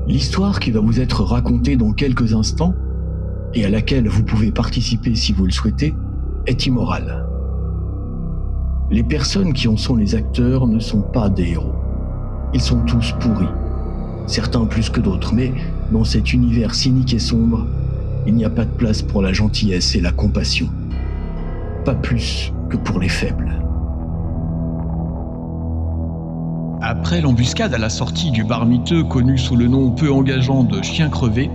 L'histoire qui va vous être racontée dans quelques instants, et à laquelle vous pouvez participer si vous le souhaitez, est immorale. Les personnes qui en sont les acteurs ne sont pas des héros. Ils sont tous pourris, certains plus que d'autres, mais dans cet univers cynique et sombre, il n'y a pas de place pour la gentillesse et la compassion. Pas plus que pour les faibles. Après l'embuscade à la sortie du bar miteux connu sous le nom peu engageant de Chien crevé,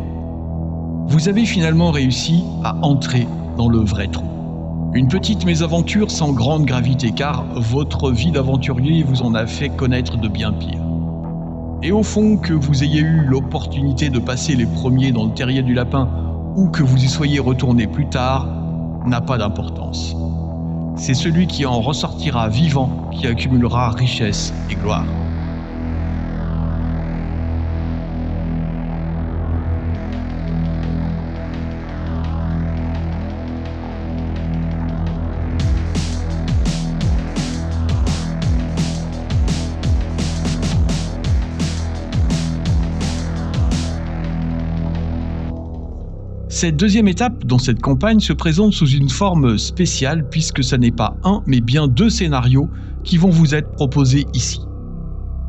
vous avez finalement réussi à entrer dans le vrai trou. Une petite mésaventure sans grande gravité car votre vie d'aventurier vous en a fait connaître de bien pire. Et au fond, que vous ayez eu l'opportunité de passer les premiers dans le terrier du lapin ou que vous y soyez retourné plus tard, n'a pas d'importance. C'est celui qui en ressortira vivant qui accumulera richesse et gloire. Cette deuxième étape dans cette campagne se présente sous une forme spéciale puisque ce n'est pas un mais bien deux scénarios qui vont vous être proposés ici.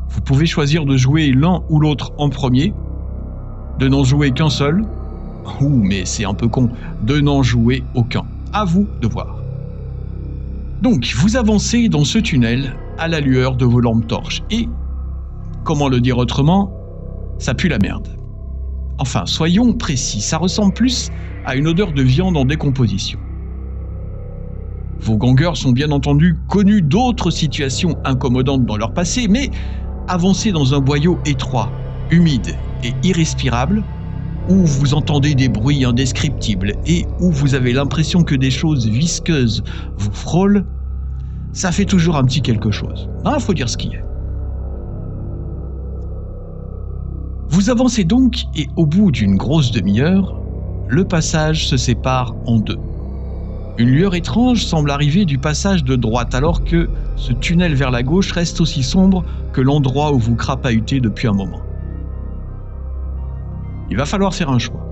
Vous pouvez choisir de jouer l'un ou l'autre en premier, de n'en jouer qu'un seul, ou mais c'est un peu con, de n'en jouer aucun. À vous de voir. Donc vous avancez dans ce tunnel à la lueur de vos lampes torches et, comment le dire autrement, ça pue la merde. Enfin, soyons précis, ça ressemble plus à une odeur de viande en décomposition. Vos gangers sont bien entendu connus d'autres situations incommodantes dans leur passé, mais avancez dans un boyau étroit, humide et irrespirable, où vous entendez des bruits indescriptibles et où vous avez l'impression que des choses visqueuses vous frôlent, ça fait toujours un petit quelque chose. Hein, faut dire ce qui est. Vous avancez donc et au bout d'une grosse demi-heure, le passage se sépare en deux. Une lueur étrange semble arriver du passage de droite alors que ce tunnel vers la gauche reste aussi sombre que l'endroit où vous crapahutez depuis un moment. Il va falloir faire un choix.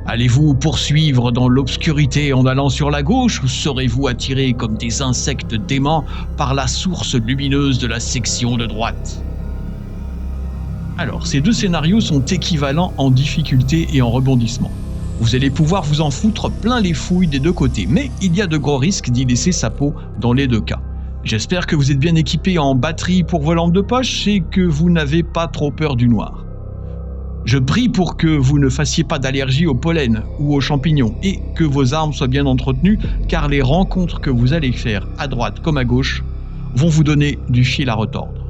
Allez-vous poursuivre dans l'obscurité en allant sur la gauche ou serez-vous attirés comme des insectes déments par la source lumineuse de la section de droite ? Alors, ces deux scénarios sont équivalents en difficulté et en rebondissement. Vous allez pouvoir vous en foutre plein les fouilles des deux côtés, mais il y a de gros risques d'y laisser sa peau dans les deux cas. J'espère que vous êtes bien équipés en batterie pour vos lampes de poche et que vous n'avez pas trop peur du noir. Je prie pour que vous ne fassiez pas d'allergie au pollen ou aux champignons et que vos armes soient bien entretenues car les rencontres que vous allez faire à droite comme à gauche vont vous donner du fil à retordre.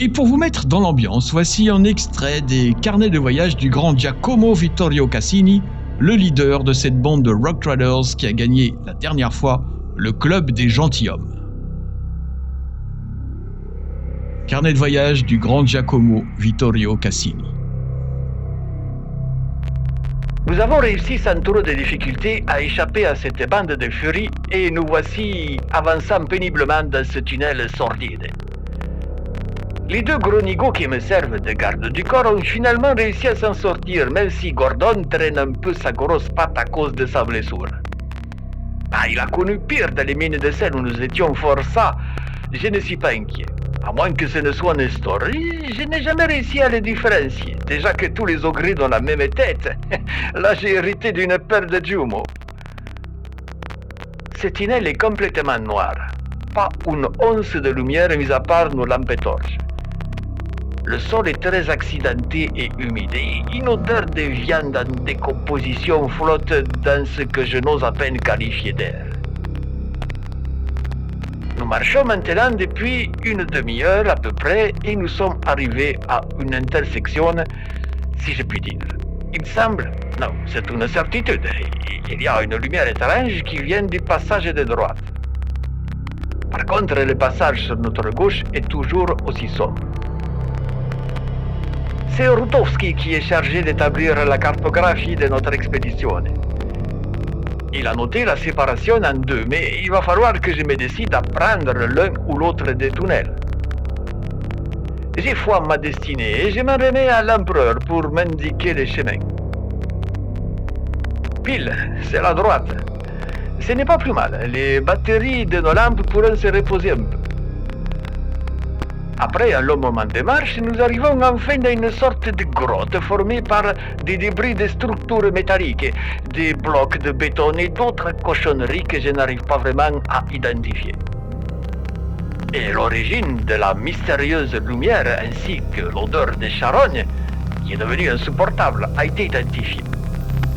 Et pour vous mettre dans l'ambiance, voici un extrait des carnets de voyage du grand Giacomo Vittorio Cassini, le leader de cette bande de Rock Traders qui a gagné la dernière fois le club des gentilshommes. Carnet de voyage du grand Giacomo Vittorio Cassini. Nous avons réussi sans trop de difficultés à échapper à cette bande de furies et nous voici avançant péniblement dans ce tunnel sordide. Les deux gros nigauds qui me servent de garde du corps ont finalement réussi à s'en sortir, même si Gordon traîne un peu sa grosse patte à cause de sa blessure. Il a connu pire dans les mines de sel où nous étions forçats. Je ne suis pas inquiet. À moins que ce ne soit Nestor. Je n'ai jamais réussi à les différencier. Déjà que tous les ogres ont la même tête. Là, j'ai hérité d'une paire de jumeaux. Ce tunnel est complètement noir. Pas une once de lumière mis à part nos lampes torches. Le sol est très accidenté et humide et une odeur de viande en décomposition flotte dans ce que je n'ose à peine qualifier d'air. Nous marchons maintenant depuis une demi-heure à peu près et nous sommes arrivés à une intersection, si je puis dire. Il semble, non, c'est une certitude, il y a une lumière étrange qui vient du passage de droite. Par contre, le passage sur notre gauche est toujours aussi sombre. C'est Rutowski qui est chargé d'établir la cartographie de notre expédition. Il a noté la séparation en deux, mais il va falloir que je me décide à prendre l'un ou l'autre des tunnels. J'ai foi en ma destinée et je m'en remets à l'empereur pour m'indiquer les chemins. Pile, c'est la droite. Ce n'est pas plus mal, les batteries de nos lampes pourront se reposer un peu. Après un long moment de marche, nous arrivons enfin dans une sorte de grotte formée par des débris de structures métalliques, des blocs de béton et d'autres cochonneries que je n'arrive pas vraiment à identifier. Et l'origine de la mystérieuse lumière ainsi que l'odeur de charogne, qui est devenue insupportable, a été identifiée.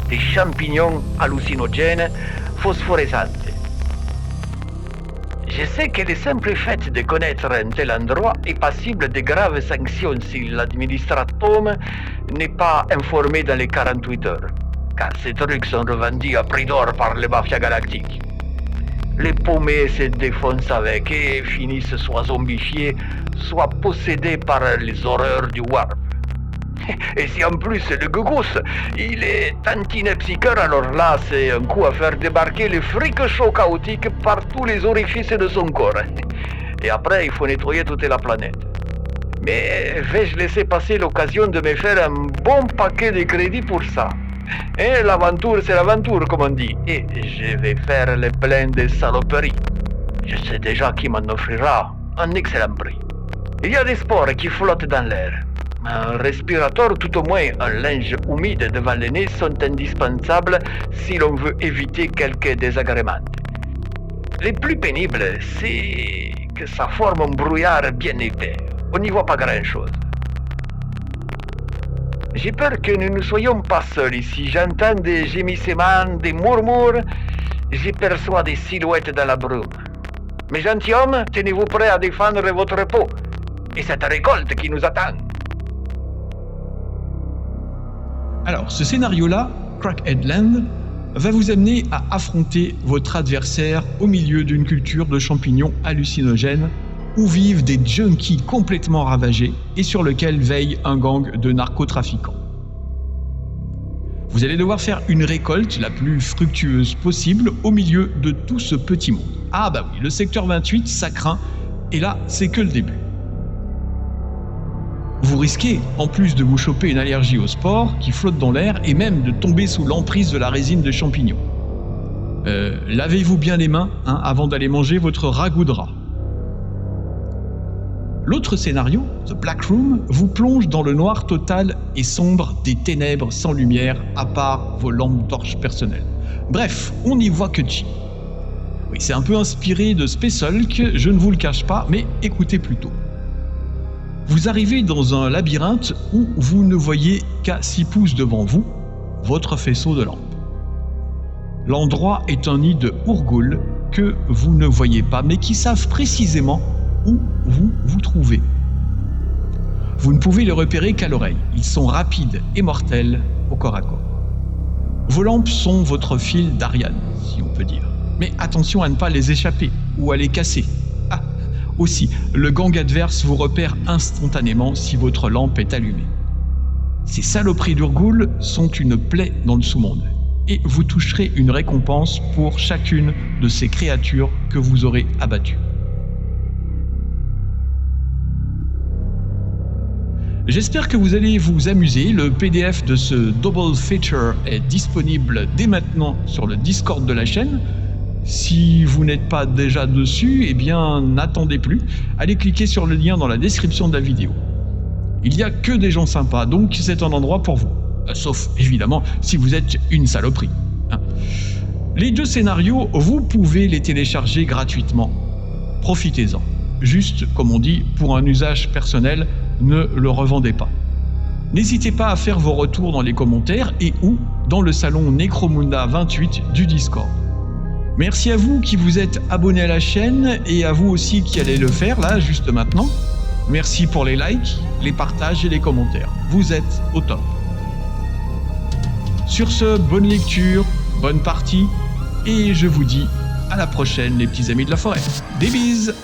Des champignons hallucinogènes phosphorescents. Je sais que le simple fait de connaître un tel endroit est passible de graves sanctions si l'administratum n'est pas informé dans les 48 heures, car ces trucs sont revendus à prix d'or par les mafias galactiques. Les paumés se défoncent avec et finissent soit zombifiés, soit possédés par les horreurs du warp. Et si en plus le gougousse, il est antinepsiqueur, alors là c'est un coup à faire débarquer le fric chaud chaotique par tous les orifices de son corps. Et après il faut nettoyer toute la planète. Mais vais-je laisser passer l'occasion de me faire un bon paquet de crédits pour ça? Et l'aventure c'est l'aventure comme on dit, et je vais faire le plein de saloperies. Je sais déjà qui m'en offrira un excellent prix. Il y a des spores qui flottent dans l'air. Un respirateur, tout au moins un linge humide devant le nez sont indispensables si l'on veut éviter quelques désagréments. Les plus pénibles, c'est que ça forme un brouillard bien épais. On n'y voit pas grand-chose. J'ai peur que nous ne soyons pas seuls ici. J'entends des gémissements, des murmures. J'y perçois des silhouettes dans la brume. Mes gentilshommes, tenez-vous prêts à défendre votre peau et cette récolte qui nous attend. Alors, ce scénario-là, Crackhead Land, va vous amener à affronter votre adversaire au milieu d'une culture de champignons hallucinogènes où vivent des junkies complètement ravagés et sur lequel veille un gang de narcotrafiquants. Vous allez devoir faire une récolte la plus fructueuse possible au milieu de tout ce petit monde. Ah bah oui, le secteur 28, ça craint, et là, c'est que le début. Vous risquez, en plus de vous choper une allergie aux spores qui flottent dans l'air et même de tomber sous l'emprise de la résine de champignons. Lavez-vous bien les mains avant d'aller manger votre ragoût de rat. L'autre scénario, The Black Room, vous plonge dans le noir total et sombre des ténèbres sans lumière à part vos lampes torches personnelles. Bref, on n'y voit que chi. Oui, c'est un peu inspiré de Space Hulk, je ne vous le cache pas, mais écoutez plutôt. Vous arrivez dans un labyrinthe où vous ne voyez qu'à 6 pouces devant vous, votre faisceau de lampe. L'endroit est un nid de Urgul que vous ne voyez pas, mais qui savent précisément où vous vous trouvez. Vous ne pouvez les repérer qu'à l'oreille. Ils sont rapides et mortels au corps à corps. Vos lampes sont votre fil d'Ariane, si on peut dire. Mais attention à ne pas les échapper ou à les casser. Ah, aussi, le gang adverse vous repère instantanément si votre lampe est allumée. Ces saloperies d'Urgul sont une plaie dans le sous-monde. Et vous toucherez une récompense pour chacune de ces créatures que vous aurez abattues. J'espère que vous allez vous amuser. Le PDF de ce double feature est disponible dès maintenant sur le Discord de la chaîne. Si vous n'êtes pas déjà dessus, eh bien n'attendez plus. Allez cliquer sur le lien dans la description de la vidéo. Il n'y a que des gens sympas, donc c'est un endroit pour vous. Sauf, évidemment, si vous êtes une saloperie. Les 2 scénarios, vous pouvez les télécharger gratuitement. Profitez-en. Juste, comme on dit, pour un usage personnel, ne le revendez pas. N'hésitez pas à faire vos retours dans les commentaires et ou dans le salon Necromunda 28 du Discord. Merci à vous qui vous êtes abonnés à la chaîne et à vous aussi qui allez le faire là, juste maintenant. Merci pour les likes, les partages et les commentaires. Vous êtes au top. Sur ce, bonne lecture, bonne partie et je vous dis à la prochaine les petits amis de la forêt. Des bises!